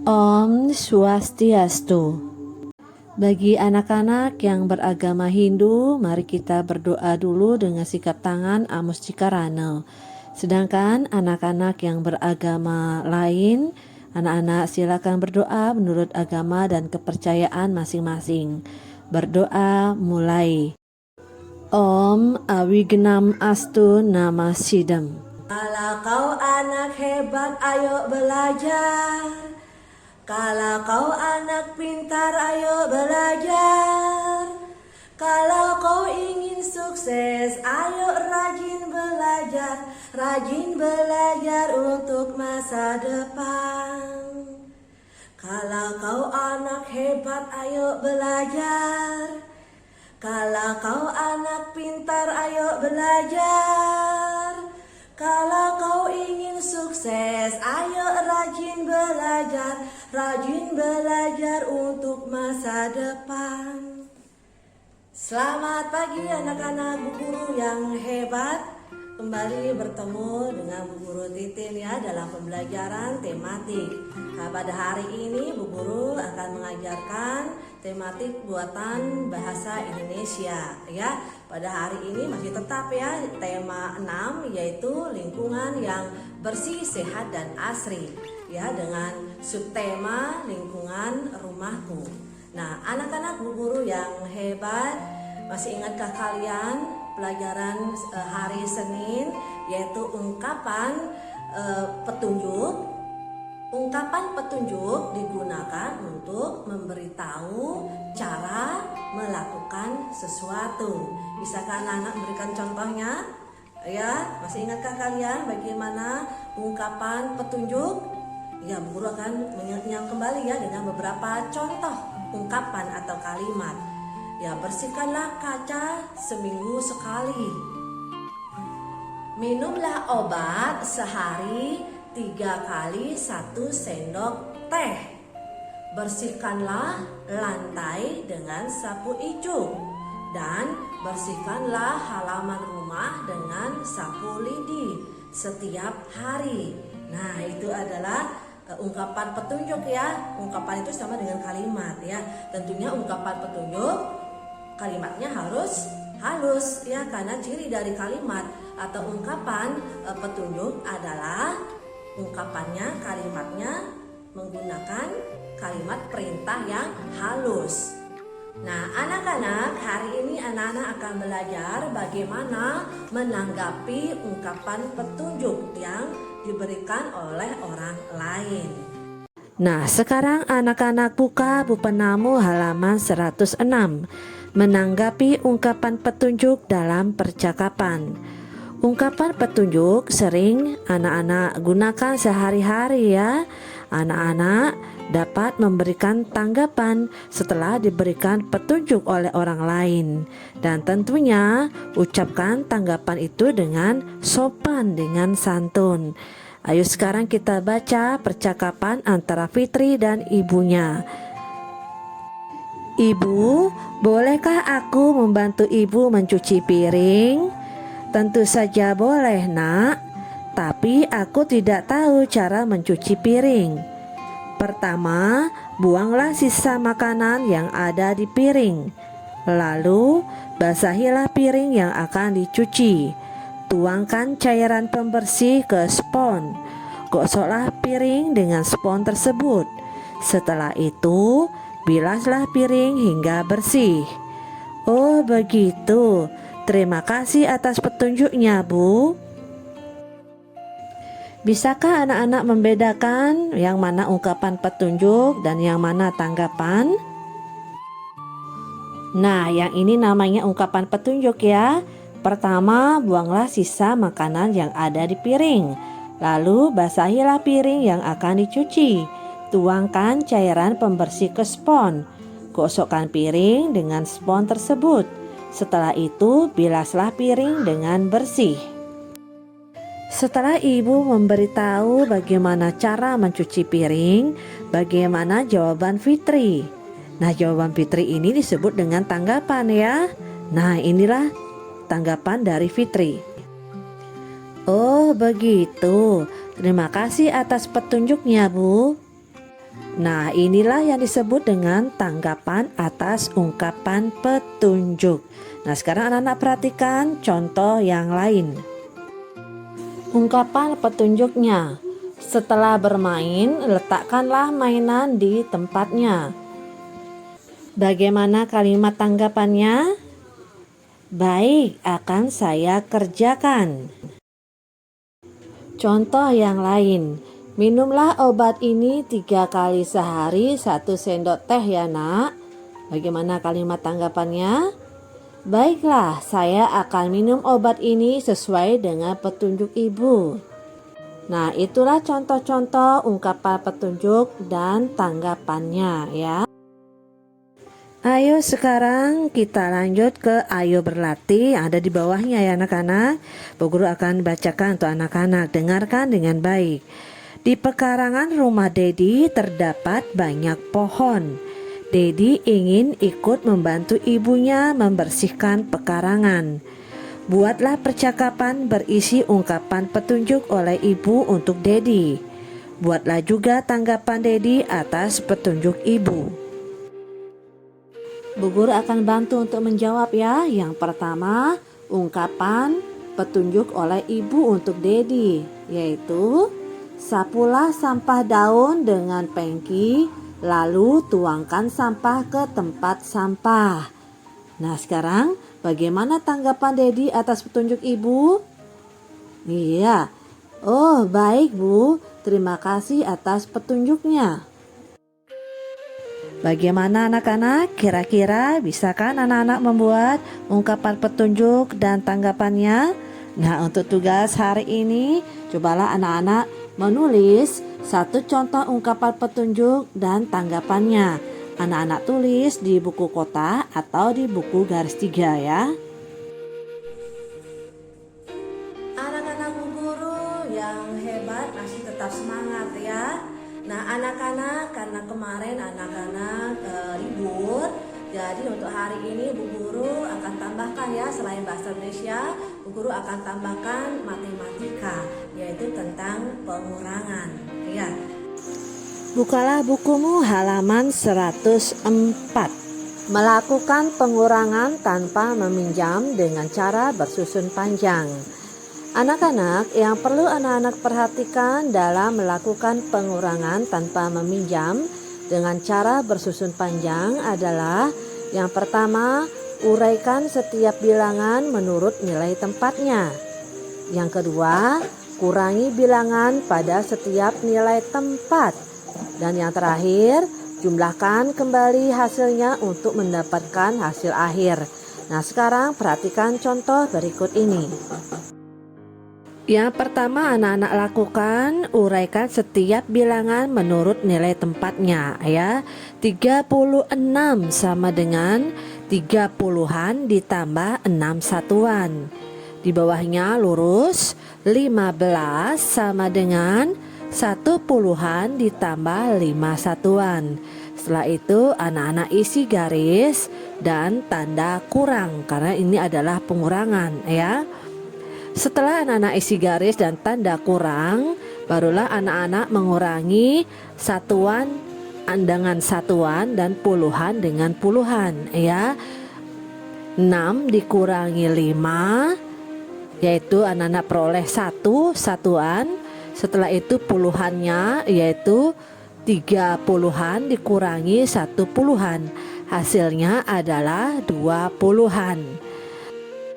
Om Swastiastu. Bagi anak-anak yang beragama Hindu, mari kita berdoa dulu dengan sikap tangan Amuscikarana. Sedangkan anak-anak yang beragama lain, anak-anak silakan berdoa menurut agama dan kepercayaan masing-masing. Berdoa mulai. Om Awignam Astu Nama Sidam. Kalau kau anak hebat, ayo belajar. Kalau kau anak pintar, ayo belajar. Kalau kau ingin sukses, ayo rajin belajar. Rajin belajar untuk masa depan. Kalau kau anak hebat, ayo belajar. Kalau kau anak pintar, ayo belajar. Kalau kau ingin sukses, ayo rajin belajar. Rajin belajar untuk masa depan. Selamat pagi anak-anak Bu Guru yang hebat. Kembali bertemu dengan Bu Guru Titin ya dalam pembelajaran tematik. Nah, pada hari ini Bu Guru akan mengajarkan tematik buatan bahasa Indonesia ya. Pada hari ini masih tetap ya tema 6 yaitu lingkungan yang bersih, sehat dan asri ya dengan subtema lingkungan rumahku. Nah, anak-anak Bu Guru yang hebat, masih ingatkah kalian pelajaran hari Senin yaitu ungkapan petunjuk? Ungkapan petunjuk digunakan untuk memberitahu cara melakukan sesuatu. Bisakah anak-anak memberikan contohnya? Ya, masih ingatkah kalian bagaimana ungkapan petunjuk? Ya, Bu Guru akan mengingatnya kembali ya dengan beberapa contoh ungkapan atau kalimat. Ya, bersihkanlah kaca seminggu sekali. Minumlah obat sehari 3 kali 1 sendok teh. Bersihkanlah lantai dengan sapu ijuk. Dan bersihkanlah halaman rumah dengan sapu lidi setiap hari. Nah, itu adalah ungkapan petunjuk ya. Ungkapan itu sama dengan kalimat ya. Tentunya ungkapan petunjuk kalimatnya harus halus ya, karena ciri dari kalimat atau ungkapan petunjuk adalah ungkapannya, kalimatnya menggunakan kalimat perintah yang halus. Nah, anak-anak, hari ini anak-anak akan belajar bagaimana menanggapi ungkapan petunjuk yang diberikan oleh orang lain. Nah, sekarang anak-anak buka buku penamu halaman 106. Menanggapi ungkapan petunjuk dalam percakapan. Ungkapan petunjuk sering anak-anak gunakan sehari-hari ya. Anak-anak dapat memberikan tanggapan setelah diberikan petunjuk oleh orang lain. Dan tentunya ucapkan tanggapan itu dengan sopan, dengan santun. Ayo sekarang kita baca percakapan antara Fitri dan ibunya. Ibu, bolehkah aku membantu ibu mencuci piring? Tentu saja boleh, Nak. Tapi aku tidak tahu cara mencuci piring. Pertama, buanglah sisa makanan yang ada di piring. Lalu, basahilah piring yang akan dicuci. Tuangkan cairan pembersih ke spons. Gosoklah piring dengan spons tersebut. Setelah itu, bilaslah piring hingga bersih. Oh, begitu. Terima kasih atas petunjuknya, Bu. Bisakah anak-anak membedakan yang mana ungkapan petunjuk dan yang mana tanggapan? Nah, yang ini namanya ungkapan petunjuk ya. Pertama, buanglah sisa makanan yang ada di piring. Lalu, basahilah piring yang akan dicuci. Tuangkan cairan pembersih ke spons. Gosokkan piring dengan spons tersebut. Setelah itu, bilaslah piring dengan bersih. Setelah ibu memberitahu bagaimana cara mencuci piring, bagaimana jawaban Fitri? Nah, jawaban Fitri ini disebut dengan tanggapan ya. Nah, inilah tanggapan dari Fitri. Oh, begitu. Terima kasih atas petunjuknya, Bu. Nah, inilah yang disebut dengan tanggapan atas ungkapan petunjuk. Nah, sekarang anak-anak perhatikan contoh yang lain. Ungkapan petunjuknya. Setelah bermain, letakkanlah mainan di tempatnya. Bagaimana kalimat tanggapannya? Baik, akan saya kerjakan. Contoh yang lain. Minumlah obat ini 3 kali sehari 1 sendok teh ya nak. Bagaimana kalimat tanggapannya? Baiklah, saya akan minum obat ini sesuai dengan petunjuk ibu. Nah, itulah contoh-contoh ungkapan petunjuk dan tanggapannya ya. Ayo sekarang kita lanjut ke ayo berlatih yang ada di bawahnya ya anak-anak. Bu Guru akan bacakan untuk anak-anak, dengarkan dengan baik. Di pekarangan rumah Dedi terdapat banyak pohon. Dedi ingin ikut membantu ibunya membersihkan pekarangan. Buatlah percakapan berisi ungkapan petunjuk oleh ibu untuk Dedi. Buatlah juga tanggapan Dedi atas petunjuk ibu. Bu Guru akan bantu untuk menjawab ya. Yang pertama, ungkapan petunjuk oleh ibu untuk Dedi, yaitu sapulah sampah daun dengan pengki, lalu tuangkan sampah ke tempat sampah. Nah, sekarang bagaimana tanggapan Dedi atas petunjuk ibu? Iya. Oh, baik Bu. Terima kasih atas petunjuknya. Bagaimana anak-anak? Kira-kira bisakah anak-anak membuat ungkapan petunjuk dan tanggapannya? Nah, untuk tugas hari ini, cobalah anak-anak menulis satu contoh ungkapan petunjuk dan tanggapannya. Anak-anak tulis di buku kotak atau di buku garis 3 ya. Anak-anak Bu Guru yang hebat masih tetap semangat ya. Nah anak-anak, karena kemarin anak-anak libur, jadi untuk hari ini Bu Guru akan tambahkan ya, selain bahasa Indonesia, Bu Guru akan tambahkan matematika, yaitu tentang pengurangan ya. Bukalah bukumu halaman 104. Melakukan pengurangan tanpa meminjam dengan cara bersusun panjang. Anak-anak, yang perlu anak-anak perhatikan dalam melakukan pengurangan tanpa meminjam dengan cara bersusun panjang adalah yang pertama, uraikan setiap bilangan menurut nilai tempatnya. Yang kedua, kurangi bilangan pada setiap nilai tempat. Dan yang terakhir, jumlahkan kembali hasilnya untuk mendapatkan hasil akhir. Nah, sekarang perhatikan contoh berikut ini. Yang pertama anak-anak lakukan, uraikan setiap bilangan menurut nilai tempatnya ya. 36 sama dengan 30-an ditambah 6 satuan. Di bawahnya lurus, 15 sama dengan 10-an ditambah 5 satuan. Setelah itu anak-anak isi garis dan tanda kurang karena ini adalah pengurangan ya. Setelah anak-anak isi garis dan tanda kurang, barulah anak-anak mengurangi satuan dengan satuan dan puluhan dengan puluhan ya. 6 dikurangi 5, yaitu anak-anak peroleh 1 satuan. Setelah itu puluhannya yaitu 30-an dikurangi 1 puluhan. Hasilnya adalah 2 puluhan.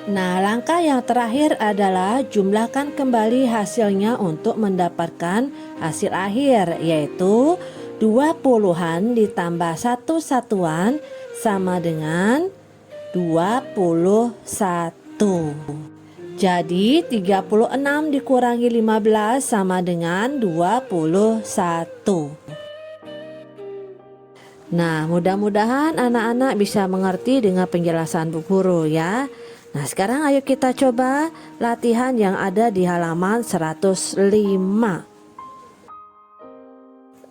Nah, langkah yang terakhir adalah jumlahkan kembali hasilnya untuk mendapatkan hasil akhir, yaitu 2 puluhan ditambah 1 satuan sama dengan 21. Jadi 36 dikurangi 15 sama dengan 21. Nah, mudah-mudahan anak-anak bisa mengerti dengan penjelasan Bu Guru ya. Nah, sekarang ayo kita coba latihan yang ada di halaman 105.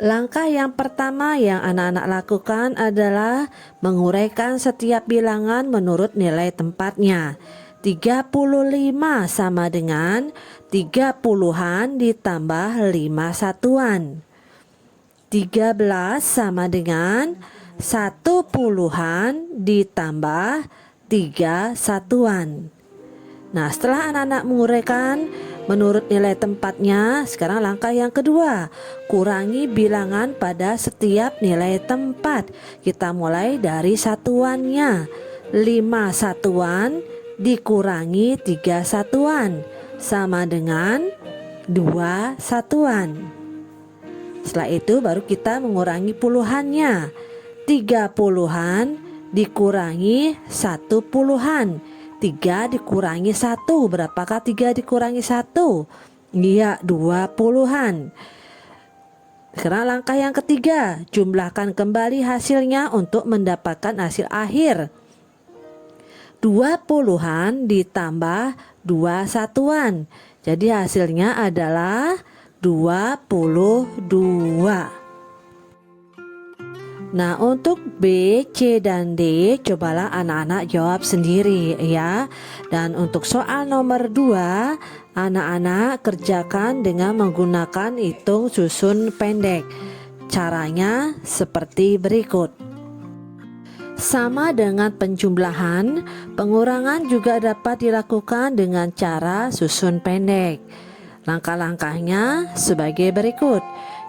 Langkah yang pertama yang anak-anak lakukan adalah menguraikan setiap bilangan menurut nilai tempatnya. 35 sama dengan 30-an ditambah 5 satuan. 13 sama dengan 1/10 ditambah 3 satuan. Nah, setelah anak-anak menguraikan menurut nilai tempatnya, sekarang langkah yang kedua, kurangi bilangan pada setiap nilai tempat. Kita mulai dari satuannya. 5 satuan dikurangi 3 satuan sama dengan 2 satuan. Setelah itu baru kita mengurangi puluhannya. 3 puluhan dikurangi 1 puluhan. 3 dikurangi 1, berapakah 3 dikurangi 1? Iya, 2 puluhan. Sekarang langkah yang ketiga, jumlahkan kembali hasilnya untuk mendapatkan hasil akhir. 2 puluhan ditambah 2 satuan. Jadi hasilnya adalah 22. Nah, untuk B, C, dan D cobalah anak-anak jawab sendiri ya. Dan untuk soal nomor 2, anak-anak kerjakan dengan menggunakan hitung susun pendek. Caranya seperti berikut. Sama dengan penjumlahan, pengurangan juga dapat dilakukan dengan cara susun pendek. Langkah-langkahnya sebagai berikut.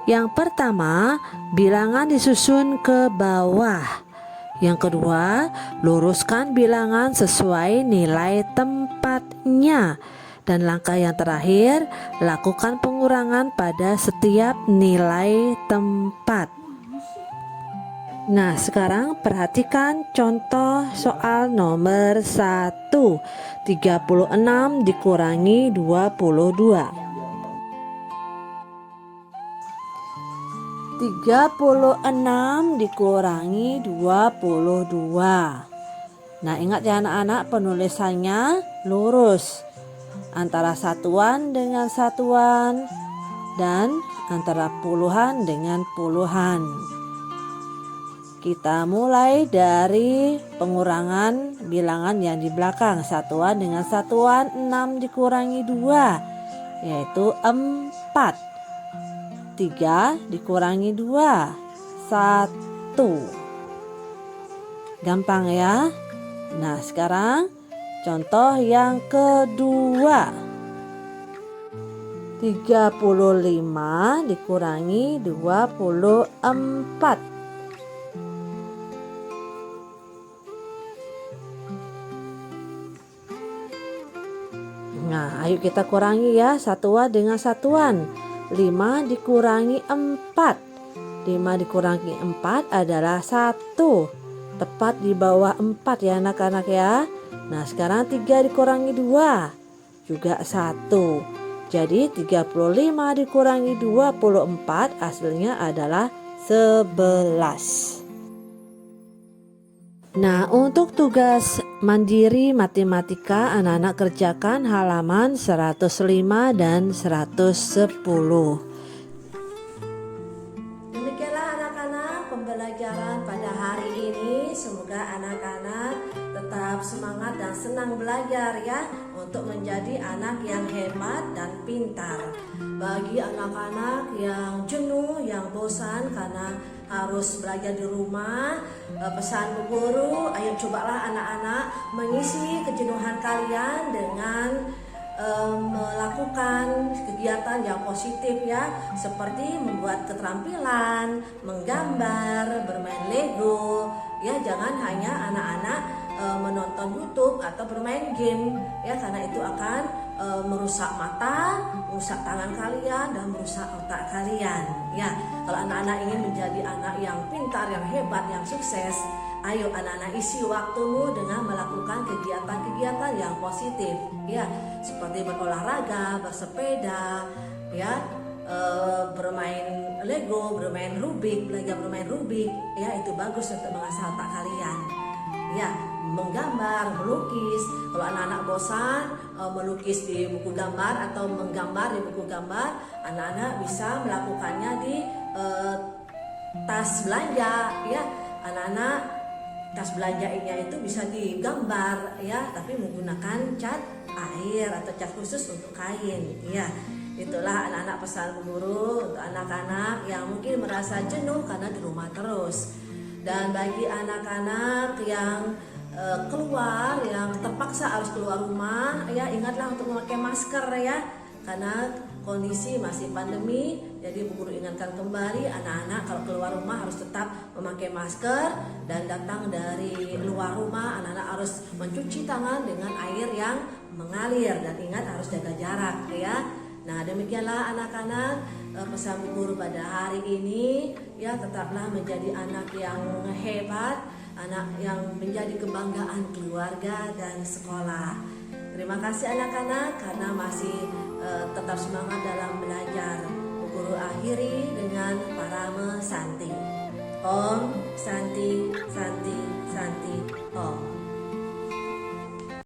Yang pertama, bilangan disusun ke bawah. Yang kedua, luruskan bilangan sesuai nilai tempatnya. Dan langkah yang terakhir, lakukan pengurangan pada setiap nilai tempat. Nah, sekarang perhatikan contoh soal nomor 1. 36 dikurangi 22. 36 dikurangi 22. Nah, ingat ya anak-anak, penulisannya lurus antara satuan dengan satuan dan antara puluhan dengan puluhan. Kita mulai dari pengurangan bilangan yang di belakang. Satuan dengan satuan, 6 dikurangi 2 yaitu 4. 3 dikurangi 2, 1. Gampang ya. Nah, sekarang contoh yang kedua. 35 dikurangi 24. Nah, ayo kita kurangi ya satuan dengan satuan. 5 dikurangi 4. 5 dikurangi 4 adalah 1. Tepat di bawah 4 ya anak-anak ya. Nah, sekarang 3 dikurangi 2 juga 1. Jadi 35 dikurangi 24 hasilnya adalah 11. Nah, untuk tugas mandiri matematika anak-anak kerjakan halaman 105 dan 110. Demikianlah anak-anak pembelajaran pada hari ini. Semoga anak-anak tetap semangat dan senang belajar ya, untuk menjadi anak yang hebat dan pintar. Bagi anak-anak yang jenuh, yang bosan karena harus belajar di rumah, pesan Bu Guru, ayo cobalah anak-anak mengisi kejenuhan kalian dengan melakukan kegiatan yang positif ya, seperti membuat keterampilan, menggambar, bermain Lego ya. Jangan hanya anak-anak menonton YouTube atau bermain game ya, karena itu akan merusak mata, merusak tangan kalian, dan merusak otak kalian ya. Kalau anak-anak ingin menjadi anak yang pintar, yang hebat, yang sukses, ayo anak-anak isi waktumu dengan melakukan kegiatan-kegiatan yang positif ya, seperti berolahraga, bersepeda ya, bermain Lego, bermain Rubik, belajar bermain Rubik ya, itu bagus untuk mengasah otak kalian ya. Menggambar, melukis. Kalau anak-anak bosan melukis di buku gambar atau menggambar di buku gambar, anak-anak bisa melakukannya di tas belanja ya. Anak-anak tas belanjanya itu bisa digambar ya, tapi menggunakan cat air atau cat khusus untuk kain ya. Itulah anak-anak pesan Bu Guru untuk anak-anak yang mungkin merasa jenuh karena di rumah terus. Dan bagi anak-anak yang keluar, yang terpaksa harus keluar rumah, ya ingatlah untuk memakai masker ya, karena kondisi masih pandemi. Jadi Bu Guru ingatkan kembali anak-anak kalau keluar rumah harus tetap memakai masker, dan datang dari luar rumah anak-anak harus mencuci tangan dengan air yang mengalir, dan ingat harus jaga jarak ya. Nah, demikianlah anak-anak pesan Bu Guru pada hari ini ya. Tetaplah menjadi anak yang hebat, anak yang menjadi kebanggaan keluarga dan sekolah. Terima kasih anak-anak karena masih tetap semangat dalam belajar. Bu Guru akhiri dengan Parame Santi. Om Santi Santi Santi Om.